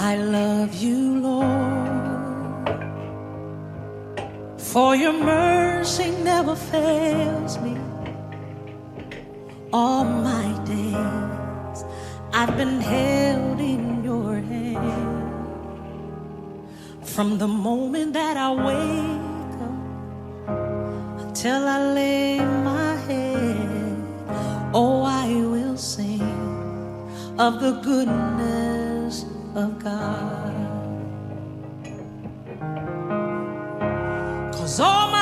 I love you, Lord, for your mercy never fails me. All my days I've been held in your hand. From the moment that I wake up till I lay my head, oh, I will sing of the goodness of God. 'Cause all my